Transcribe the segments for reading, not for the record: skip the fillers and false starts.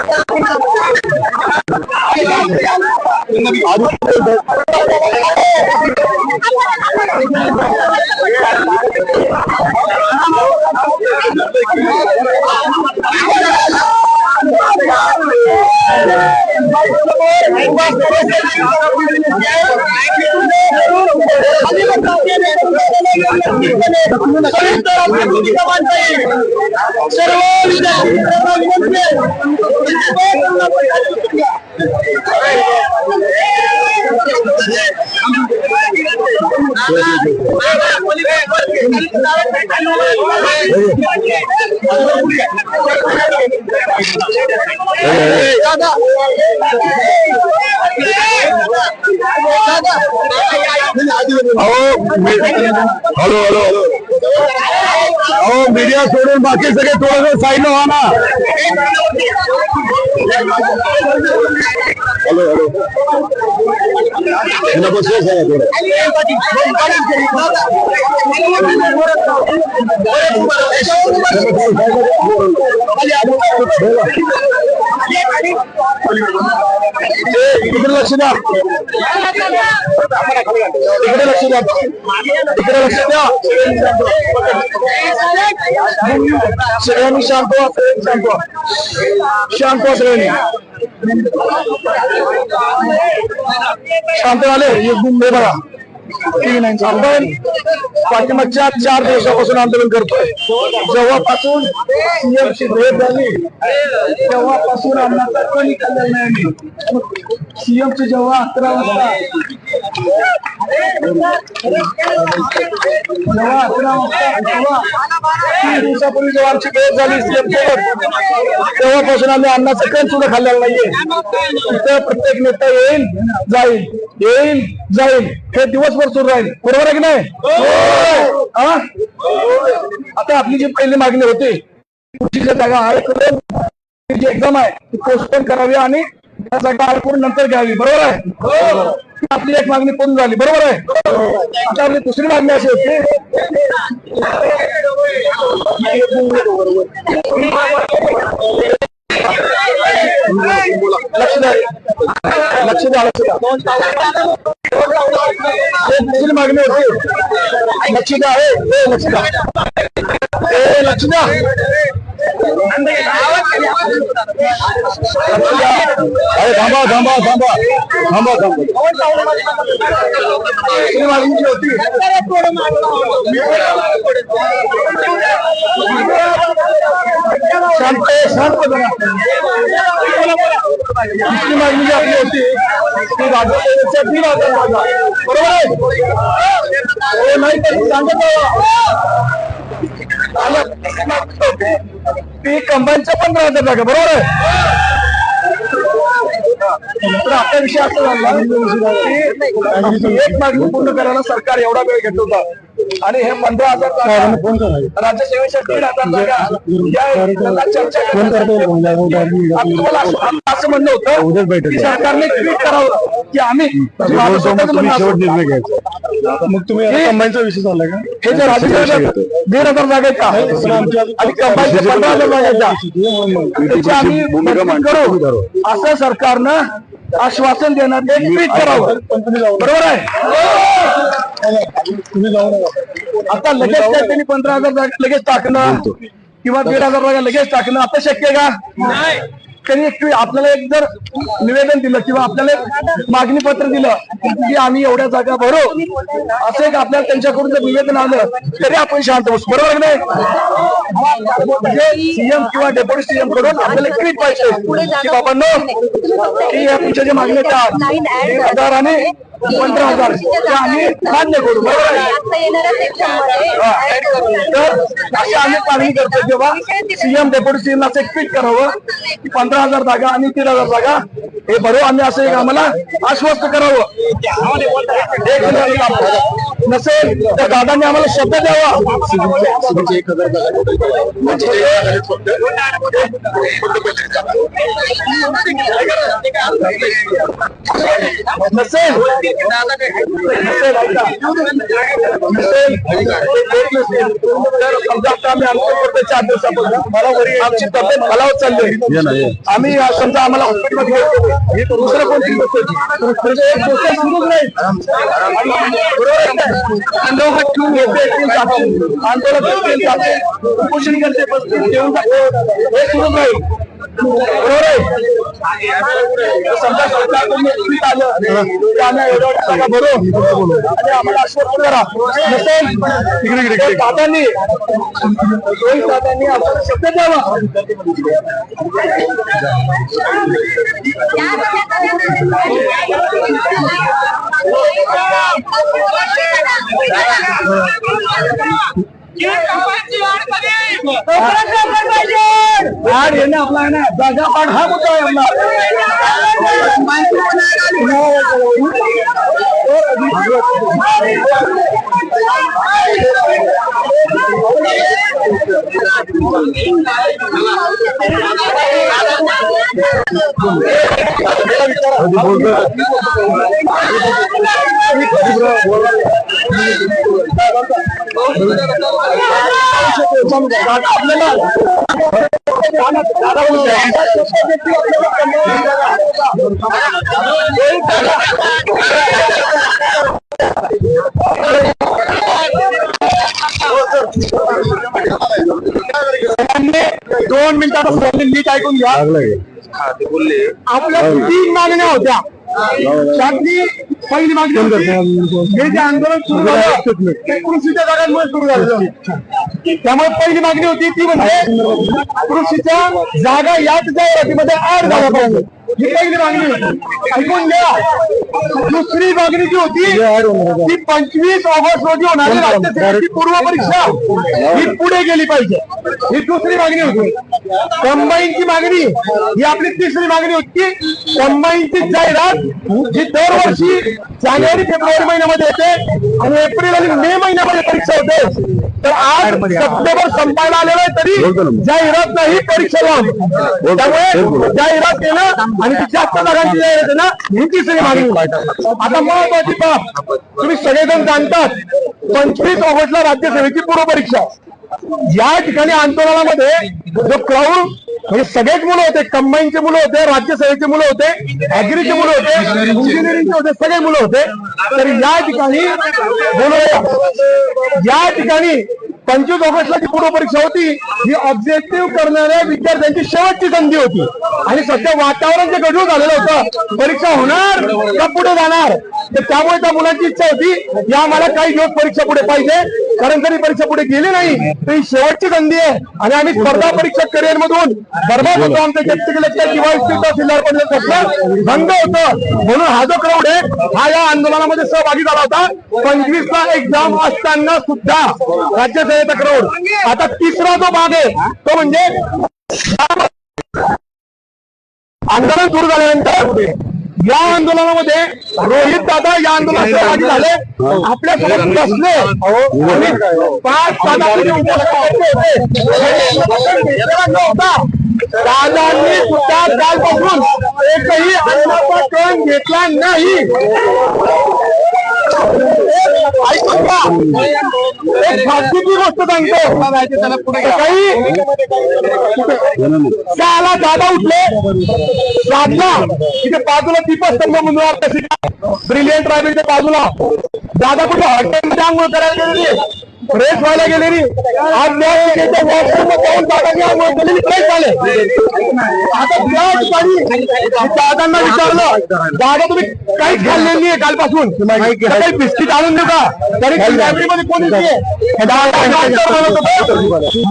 Hello hello अहो media सोडून बाकी सगळे थोडं साईड व्हा ना. हॅलो हॅलो इकडे लक्ष द्या, इकडे लक्ष द्या, इकडे लक्ष द्या. सगळ्यांनी शांत व्हा, शांत व्हा, शांत व्हा सगळ्यांनी. शांत झाले हे बघा. आपण पाठीमागच्या 4 दिवसापासून आंदोलन करतोय. जेव्हापासून सीएमची भेट झाली तेव्हापासून अन्नाचा कणी खाल्लेला नाही आम्ही. सीएमची जेव्हा 11 वाजता तेव्हा 3 दिवसापूर्वी जेव्हा आमची भेट झाली सीएम सोबत तेव्हापासून आम्ही अन्नाचा कण सुद्धा खाल्लेला नाहीये. तिथं प्रत्येक नेता येईल जाईल, येईल जाईल, हे दिवसभर सुरू राहील. बरोबर आहे की नाही? आता आपली जी पहिली मागणी होती पुढची जागा आळकरून जी एक्झाम आहे ती पोस्टपोन करावी आणि त्या जागा आळकरून नंतर घ्यावी. बरोबर आहे? आपली एक मागणी पूर्ण झाली. बरोबर आहे? आता आपली दुसरी मागणी अशी होती लक्ष द्या, लक्ष द्या, लक्ष द्या. दुसरी मागणी होती लक्ष द्या, लक्ष द्या, लक्ष द्या. अरे थांबा थांबा थांबा थांबा थांबा. मागणी होती शांत शांत. दुसरी मागणी जी आपली होती ती राज्याच्या 3,000 जागा. बरोबर आहे? नाही तरी सांगत ती कंबाईनच्या 15,000 जागा. बरोबर आहे? तर आपला विषय असा झाला की एक मागणी पूर्ण करायला सरकार एवढा वेळ घेत होता आणि हे 15,000 जागा राज्य सेवेच्या 3,000 जागा चर्चा असं म्हणणं होतं की सरकारने ट्विट करावं की आम्ही मग तुम्ही कंबाईनचा विषय झाला का? हे जे राज्य 1,500 जागेचा आणि कंबाईनच्या 15,000 जागेचा आम्ही करू असं सरकारनं आश्वासन देणार, एक ट्विट करावं. बरोबर आहे? आता लगेच काय त्यांनी 15,000 जागा लगेच टाकणं किंवा 1,500 जागा लगेच टाकणं आता शक्य आहे का? नाही. त्यांनी एक आपल्याला एक जर निवेदन दिलं किंवा आपल्याला एक मागणी पत्र दिलं की आम्ही एवढ्या जागा भरू असं एक आपल्याला त्यांच्याकडून जर निवेदन आलं तरी आपण शांत बसू. बरोबर नाही? म्हणजे सीएम किंवा डेप्युटी सीएम कडून आपल्याला एक ट्विट पाहिजे की बाबा नो की या तुमच्या जे मागण्या आहेत 1,000 आणि 15,000 आम्ही मान्य करू. बरोबर आहे? तर अशी आम्ही मागणी करतो जेव्हा सीएम डेप्युटी सीएम असं एक ट्विट करावं की 15,000 जागा आणि 3,000 जागा हे भरू आम्ही असं एक आम्हाला आश्वस्त करावं. नसेल तर दादांनी आम्हाला शब्द द्यावा. नसेल तर समजा आता आम्ही आमच्या 4 दिवसापासून मला आमची तब्येत खालावत चालली. आम्ही समजा आम्हाला हॉस्पिटलमध्ये दुसरं कोणती प्रोसेस सुरूच नाही. आंदोलन उपोषण करते हे सुरूच नाही. बरोबर आहे. समजा सरकारकडून आलं की आम्ही एवढ्या भरू आणि आम्हाला आश्वस्त करा. नसेल तर दादांनी रोहित दादांनी आम्हाला शब्द द्यावा. वाढ येणं आपला आहे ना, जागा वाढ हा मुद्दा आहे आपला. दोन मिनिटात नीट ऐकून घ्या. आपल्या 3 मागण्या होत्या. त्यातली पहिली मागणी होती हे जे आंदोलन सुरू झालं ते कृषीच्या जागांमुळे सुरू झालं. त्यामुळे पहिली मागणी होती ती म्हणजे कृषीच्या जागा याच जाहिरातीमध्ये ऍड झाल्या पाहिजे. ही पहिली मागणी होती. ऐकून घ्या. दुसरी मागणी जी होती ती 25 ऑगस्ट रोजी होणारी राज्यसेवेची पूर्व परीक्षा ही पुढे गेली पाहिजे. ही दुसरी मागणी होती. कंबाईनची मागणी ही आपली तिसरी मागणी होती. कंबाईनची जाहिरात जी दरवर्षी जानेवारी फेब्रुवारी महिन्यामध्ये येते आणि एप्रिल आणि मे महिन्यामध्ये परीक्षा होते. तर आज सप्टेंबर संपायला आलेला आहे तरी जाहिरात नाही, परीक्षा लावून. त्यामुळे जाहिरात केलं आणि ती जास्त जागांची जाहिरात आहे ना, ही तिसरी मागणी. आता महत्वाची बाब तुम्ही सगळेजण जाणतात 25 ऑगस्टला राज्यसेवेची पूर्व परीक्षा. या ठिकाणी आंदोलनामध्ये जो क्राऊड म्हणजे सगळेच मुलं होते. कंबाईनचे मुलं होते, राज्यसेवेचे मुलं होते, ऍग्रीचे मुलं होते, इंजिनिअरिंगचे होते, सगळे मुलं होते. तर या ठिकाणी या ठिकाणी 25 ऑगस्टला जी पूर्व परीक्षा होती ही ऑब्जेक्टिव्ह करणाऱ्या विद्यार्थ्यांची शेवटची संधी होती. आणि सध्या वातावरण जे गढूळ झालेलं होतं, परीक्षा होणार का पुढे जाणार, तर त्यामुळे त्या मुलांची इच्छा होती की आम्हाला काही दिवस परीक्षा पुढे पाहिजे. कारण जरी परीक्षा पुढे गेली नाही तर ही शेवटची संधी आहे आणि आम्ही स्पर्धा परीक्षा करिअर मधून बरबाद होतो. आमचं डिस्ट्रिक्ट किंवा तहसीलदार पदाचं स्वप्न भंग होतं. म्हणून हा जो क्राऊड आहे हा या आंदोलनामध्ये सहभागी झाला होता. 25ला एक्झाम असताना सुद्धा राज्यसेवेचा क्राऊड. आता तिसरा जो भाग आहे तो म्हणजे आंदोलन सुरू झाल्यानंतर या आंदोलनामध्ये रोहित दादा या आंदोलनात सहभागी झाले. आपल्यासोबत बसले आणि 5 होता. दादांनी सुद्धा कालपासून एकही अन्नाचा कण घेतला नाही. एक फालतूची गोष्ट सांगतो. सहाला दादा उठले, साधला तिथे बाजूला दीपस्तंभ म्हणून ब्रिलियंट रायबीच्या बाजूला दादा कुठे हॉटेलमध्ये आंघोळ करायला गेलेली, फ्रेश व्हायला गेलेली. आज वॉशरूममध्ये जाऊन दादांनी आंघोळ केलेली, फ्रेश झाले. आता त्या ठिकाणी दादांना विचारलं, दादा तुम्ही काहीच खाल्लेली आहे कालपासून, काही बिस्किट आणून देऊ का? तरी लायब्ररीमध्ये कोणी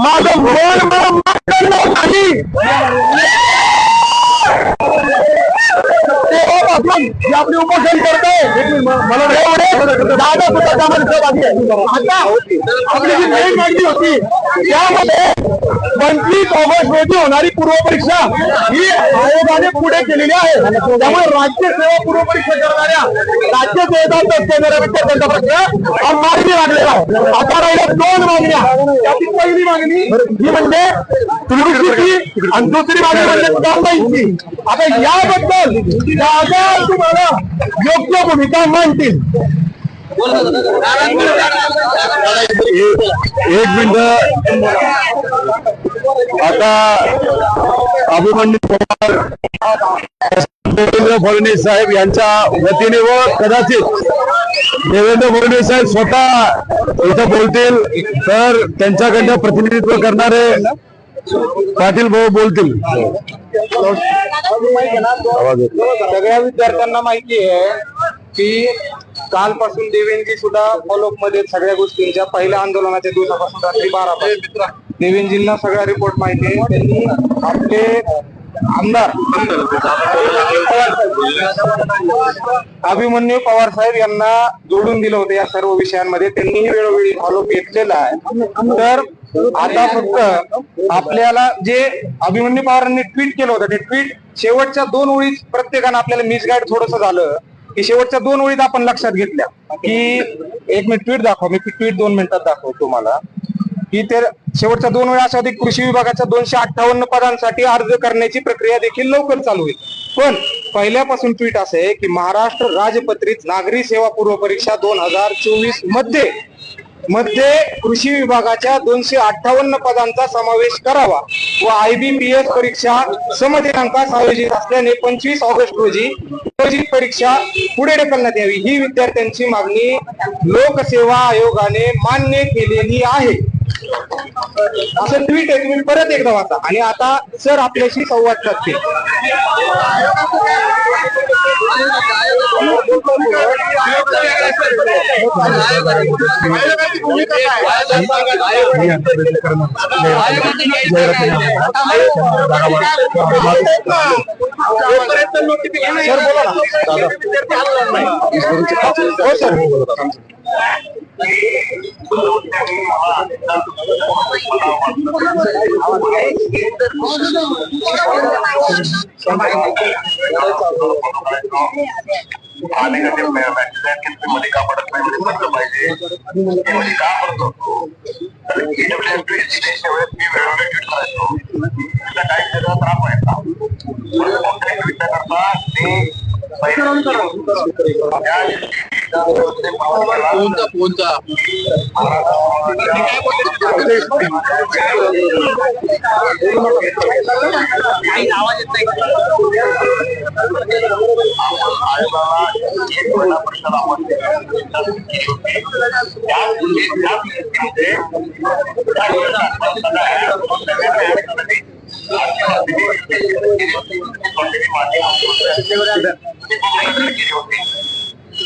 माझं मन तेव्हापासून जे आपले उपोषण करताय मला दादा सुद्धा त्यामध्ये सहभागी आहे. आता आपली जी मेन मागणी होती त्यामध्ये 25 ऑगस्ट रोजी होणारी पूर्वपरीक्षा ही आयोगाने पुढे केलेली आहे. त्यामुळे राज्य सेवा पूर्वपरीक्षा करणाऱ्या राज्य सेवेचा विद्यार्थ्यांचा प्रश्न हा मागणी लागलेला आहे. आता राहिल्या 2 मागण्या. त्यातील पहिली मागणी ही म्हणजे तुमची आणि दुसरी मागणी म्हणजे दादांची. आता याबद्दल दादा तुम्हाला योग्य भूमिका मांडतील. एक मिनिट. आता अभिमन्यू पवार देवेंद्र फडणवीस साहेब यांच्या वतीने व कदाचित देवेंद्र फडणवीस साहेब स्वतः इथं बोलतील तर त्यांच्याकडनं प्रतिनिधित्व करणारे पाटील भाऊ बोलतील. सगळ्या विद्यार्थ्यांना माहिती आहे की कालपासून देवेंद्रजी सुद्धा फॉलोअप मध्ये सगळ्या गोष्टींच्या पहिल्या आंदोलनाच्या दिवसापासून रात्री 12 पासून देवेंद्रजींना सगळा रिपोर्ट माहिती आहे. त्यांनी आपले आमदार अभिमन्यू पवार साहेब यांना जोडून दिलं होतं या सर्व विषयांमध्ये. त्यांनीही वेळोवेळी फॉलोअप घेतलेला आहे. तर आता फक्त आपल्याला जे अभिमन्यू पवारांनी ट्विट केलं होतं ते ट्विट शेवटच्या 2 ओळीत प्रत्येकानं आपल्याला मिसगाईड थोडंसं झालं की शेवटच्या 2 ओळीत आपण लक्षात घेतल्या की एक मिनिट ट्विट दाखव. मी ट्विट 2 मिनिटात दाखवतो तुम्हाला की ते शेवटच्या 2 वेळा अशा होती कृषी विभागाच्या 258 पदांसाठी अर्ज करण्याची प्रक्रिया देखील लवकर चालू होईल. पण पहिल्यापासून ट्विट असे आहे की महाराष्ट्र राजपत्रित नागरी सेवा पूर्व परीक्षा 2024 मध्ये कृषी विभागाच्या 258 पदांचा समावेश करावा व IBPS परीक्षा समदिनांकास आयोजित असल्याने 25 ऑगस्ट रोजी आयोजित परीक्षा पुढे ढकलण्यात यावी ही विद्यार्थ्यांची मागणी लोकसेवा आयोगाने मान्य केलेली आहे. असं ट्विट आहे. तुम्ही परत एकदा वाचा आणि आता सर आपल्याशी संवाद साधतील. सर बोला ना. मध्ये का पडत नाही पाहिजे का पडतो वेळेस मी वेळोवेळी ट्विट करायचो. त्याचा काय त्याचा त्रास व्हायचा. करता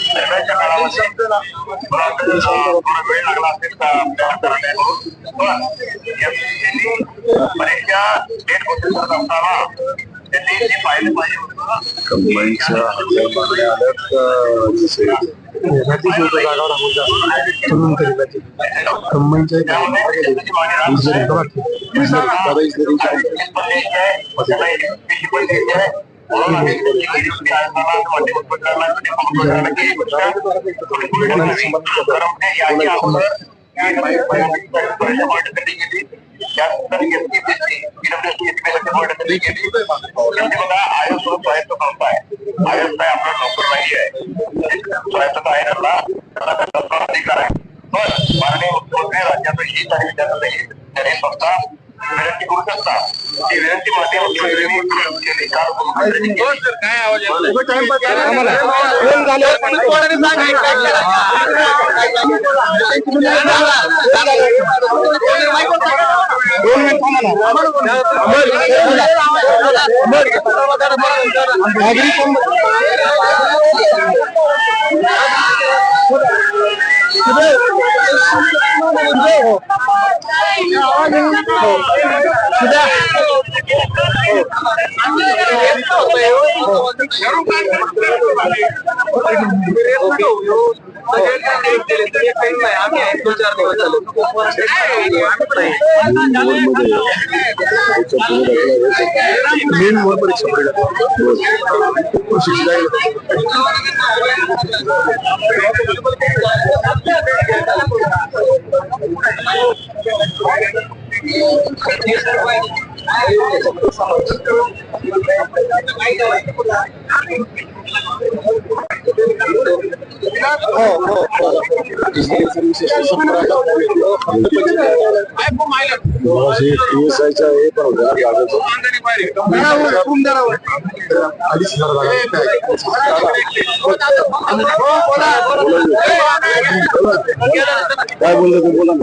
ते दरम्यानच्या काळामध्ये वेळ लागला असेल परीक्षा डेट घोषित करत असताना त्यांनी जे पाहिलं पाहिजे आयोग काय आपला नोकर नाही आहे स्वायत्तता आहे त्याला अधिकार आहे. पण माननीय मुख्यमंत्री राज्याचं हित आणि विद्यार्थ्याचं हित त्यांनी स्वतः विनंती करू शकता. ही विनंती माननीय मुख्यमंत्र्यांनी केली. काय आवाज काय बोललो तू बोला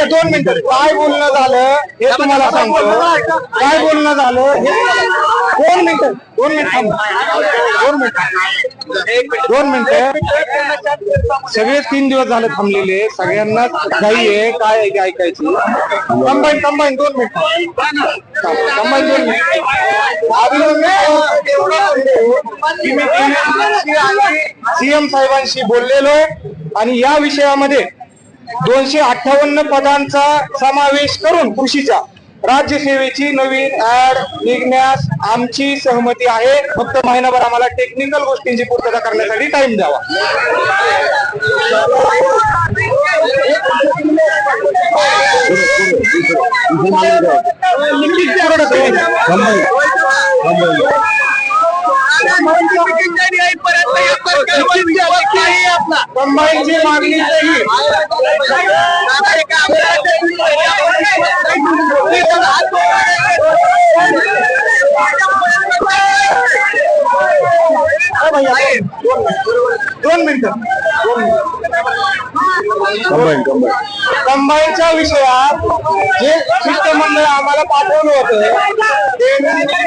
दोन मिनिटं काय बोलणं झालं हे तुम्हाला सांगतो. काय बोलणं झालं हे 2 मिनिटं 2 मिनिटं सगळे 3 दिवस झाले थांबलेले. सगळ्यांना काही आहे काय आहे ऐकायची. कंबाईन 2 मिनिटं कंबाईन 2 मिनिटं सीएम साहेबांशी बोललेलो आणि या विषयामध्ये 258 पदांचा समावेश करून कृषीच्या राज्यसेवेची नवीन ऍड निघण्यास आमची सहमती आहे. फक्त महिनाभर आम्हाला टेक्निकल गोष्टींची पूर्तता करण्यासाठी टाइम द्यावा. कंबाईनची मागणी दोन मिनिटं कंबाईनच्या विषयात जे शिष्टमंडळ आम्हाला पाठवलं होतं ते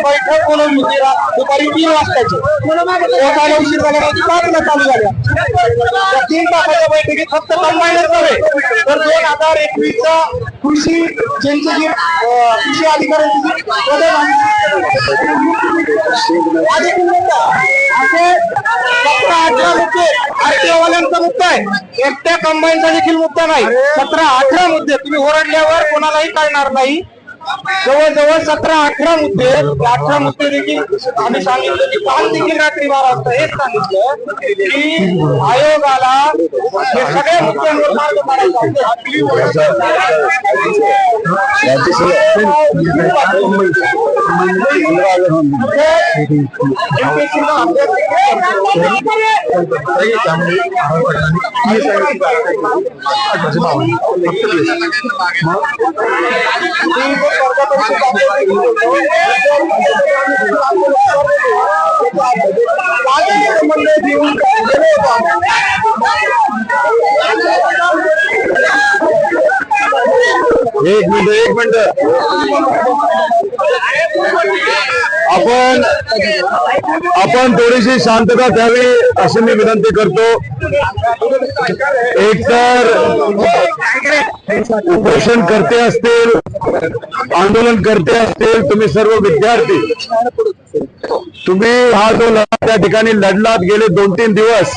बैठक बोलवली होती दुपारी 3 वाजताची. उशीर झाल्यामुळे 5ला चालू झाल्या. त्या 3 तासाच्या बैठकीत फक्त कंबाईनच नव्हे तर 2021चा कृषी ज्यांची जी कृषी अधिकाऱ्यांची जी पदं असे 17-18 मुद्दे आरटीओवाल्यांचा मुद्दा आहे. एकट्या कंबाईनचा देखील मुद्दा नाही. 17-18 मुद्दे तुम्ही ओरडल्यावर कोणालाही कळणार नाही. जवळजवळ 17-18 मुद्दे 18 मुद्दे देखील आम्ही सांगितलं की काल देखील रात्री 12 वाजता हेच सांगितलं की आयोगाला हे सगळ्या मुद्द्यांवर मार्ग काढायचा एक मिनिट आपण थोडीशी शांतता द्यावी अशी मी विनंती करतो. एकतर उपोषण करते असतील, आंदोलन करते असतील, तुम्ही सर्व विद्यार्थी तुम्ही हा जो लढा त्या ठिकाणी लढलात गेले 2-3 दिवस.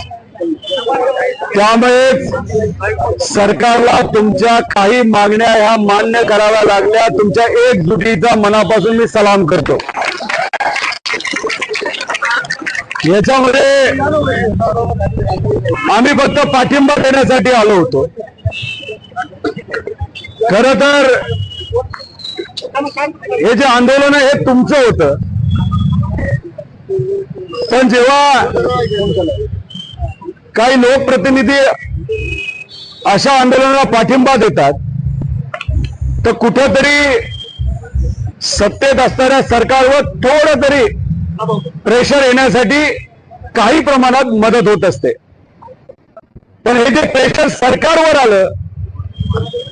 त्यामुळे सरकारला तुमच्या काही मागण्या ह्या मान्य कराव्या लागल्या. तुमच्या एकजुटीचा मनापासून मी सलाम करतो. याच्यामध्ये आम्ही फक्त पाठिंबा देण्यासाठी आलो होतो. खर तर हे जे आंदोलन आहे हे तुमचं होतं. पण जेव्हा काही लोकप्रतिनिधी अशा आंदोलनाला पाठिंबा देतात, तर कुठंतरी सत्तेत असणाऱ्या सरकारवर थोडं तरी प्रेशर येण्यासाठी काही प्रमाणात मदत होत असते. पण हे जे प्रेशर सरकारवर आलं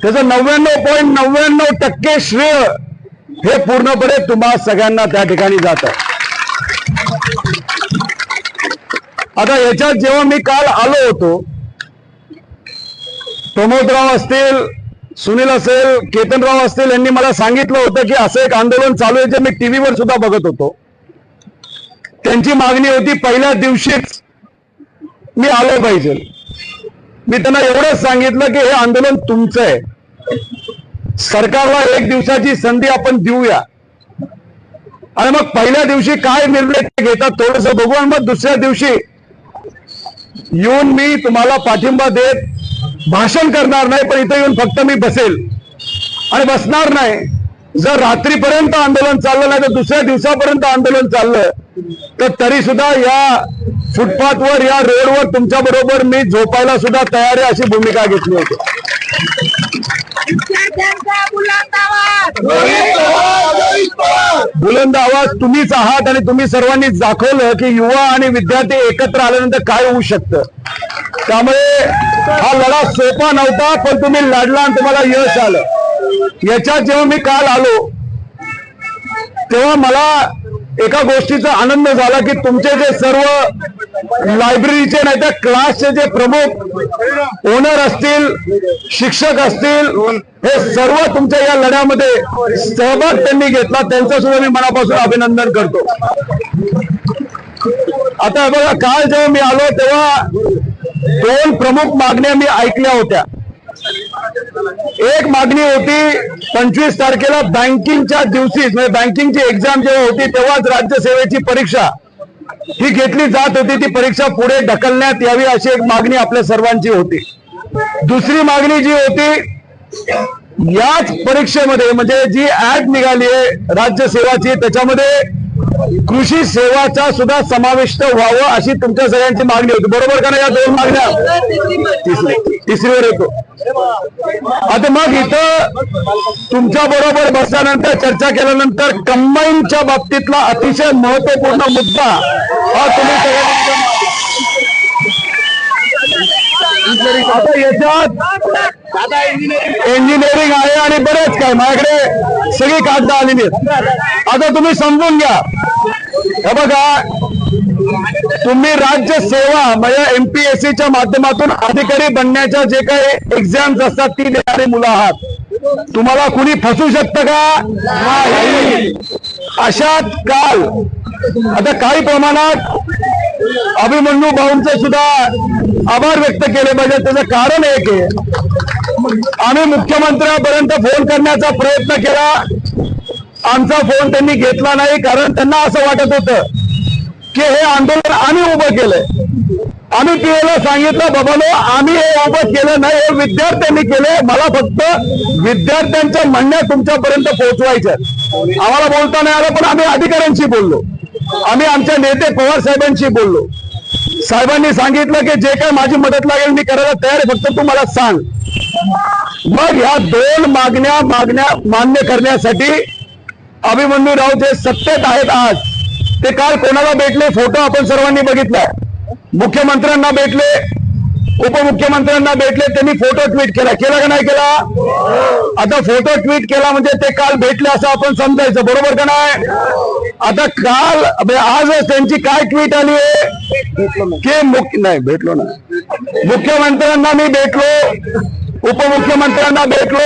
त्याचं 99.99% श्रेय हे पूर्णपणे तुम्हा सगळ्यांना त्या ठिकाणी जात आहे. आता याच्यात जेव्हा मी काल आलो होतो, प्रमोदराव असतील, सुनील असेल, केतनराव असतील, यांनी मला सांगितलं होतं की असं एक आंदोलन चालू आहे, जे मी टीव्हीवर सुद्धा बघत होतो. त्यांची मागणी होती पहिल्या दिवशीच मी आलो पाहिजे. मी त्यांना एवढंच सांगितलं की हे आंदोलन तुमचं आहे, सरकारला एक दिवसाची संधी आपण देऊया आणि मग पहिल्या दिवशी काय निर्णय ते घेतात थोडंसं बघू, आणि मग दुसऱ्या दिवशी येऊन मी तुम्हाला पाठिंबा देत भाषण करणार नाही, पण इथं येऊन फक्त मी बसेल आणि बसणार नाही. जर रात्रीपर्यंत आंदोलन चाललं नाही तर दुसऱ्या दिवसापर्यंत आंदोलन चाललं तर तरी सुद्धा या फुटपाथवर, या रोडवर तुमच्या बरोबर मी झोपायला सुद्धा तयार आहे, अशी भूमिका घेतली होती. बुलंद आवाज तुम्हीच आहात आणि तुम्ही सर्वांनी दाखवलं की युवा आणि विद्यार्थी एकत्र आल्यानंतर काय होऊ शकतं. त्यामुळे हा लढा सोपा नव्हता, पण तुम्ही लढला आणि तुम्हाला यश आलं. याच्यात जेव्हा मी काल आलो तेव्हा मला एका गोष्टीचा आनंद झाला की तुमचे जे सर्व लायब्ररीचे नाही तर क्लासचे जे प्रमुख ओनर असतील, शिक्षक असतील, हे सर्व तुमच्या या लढ्यामध्ये सहभाग त्यांनी घेतला, त्यांचं सुद्धा मी मनापासून अभिनंदन करतो. आता बघा, काल जेव्हा मी आलो तेव्हा 2 प्रमुख मागण्या मी ऐकल्या होत्या. एक मागणी होती 25 तारखेला बँकिंगच्या दिवशी, म्हणजे बँकिंगची एक्झाम जेव्हा होती तेव्हाच राज्यसेवेची परीक्षा ही घेतली जात होती, ती परीक्षा पुढे ढकलण्यात यावी अशी एक मागणी आपल्या सर्वांची होती. दुसरी मागणी जी होती, याच परीक्षेमध्ये म्हणजे जी ऍड निघाली आहे राज्यसेवाची, त्याच्यामध्ये कृषी सेवाचा सुद्धा समाविष्ट व्हावं अशी तुमच्या सगळ्यांची मागणी होती. बरोबर का नाही? या 2 मागण्या तिसरीवर येतो. आता मग इथं तुमच्या बरोबर बसल्यानंतर, चर्चा केल्यानंतर कंबाईनच्या बाबतीतला अतिशय महत्वपूर्ण मुद्दा हा तुम्ही सगळ्यांनी, आता याच्यात इंजिनिअरिंग आहे आणि बरेच काय, माझ्याकडे सगळी कागद आलेली आहेत. आता तुम्ही समजून घ्या, हे बघा, तुम्ही राज्य सेवा म्हणजे MPSCच्या माध्यमातून अधिकारी बनण्याच्या जे काही एक्झाम्स असतात ती देणारी मुलं आहात. तुम्हाला कुणी फसू शकतं का? नाही. अशात काल आता काही प्रमाणात अभिमन्यू भाऊंचे सुद्धा आभार व्यक्त केले पाहिजे. त्याचं कारण एक आहे, आम्ही मुख्यमंत्र्यांपर्यंत फोन करण्याचा प्रयत्न केला, आमचा फोन त्यांनी घेतला नाही, कारण त्यांना असं वाटत होतं की हे आंदोलन आम्ही उभं केलंय. आम्ही पीएला सांगितलं, बाबानो आम्ही हे उभं केलं नाही, हे विद्यार्थ्यांनी केले, मला फक्त विद्यार्थ्यांच्या म्हणण्या तुमच्यापर्यंत पोहोचवायच्या. आम्हाला बोलता नाही आलं, पण आम्ही अधिकाऱ्यांशी बोललो, आम्ही आमच्या नेते पवार साहेबांशी बोललो. साहेबांनी सांगितलं की जे काय माझी मदत लागेल मी करायला तयार आहे, फक्त तू मला सांग. मग ह्या 2 मागण्या मान्य करण्यासाठी अभिमन्यूराव जे सत्तेत आहेत आज, ते काल कोणाला भेटले, फोटो आपण सर्वांनी बघितलाय. मुख्यमंत्र्यांना भेटले, उपमुख्यमंत्र्यांना भेटले, त्यांनी फोटो ट्विट केला का नाही केला? आता फोटो ट्विट केला म्हणजे ते काल भेटले असं आपण समजायचं, बरोबर का नाही? आता काल आजच त्यांची काय ट्विट आली आहे की नाही भेटलो ना, मुख्यमंत्र्यांना मी भेटलो, उपमुख्यमंत्र्यांना भेटलो,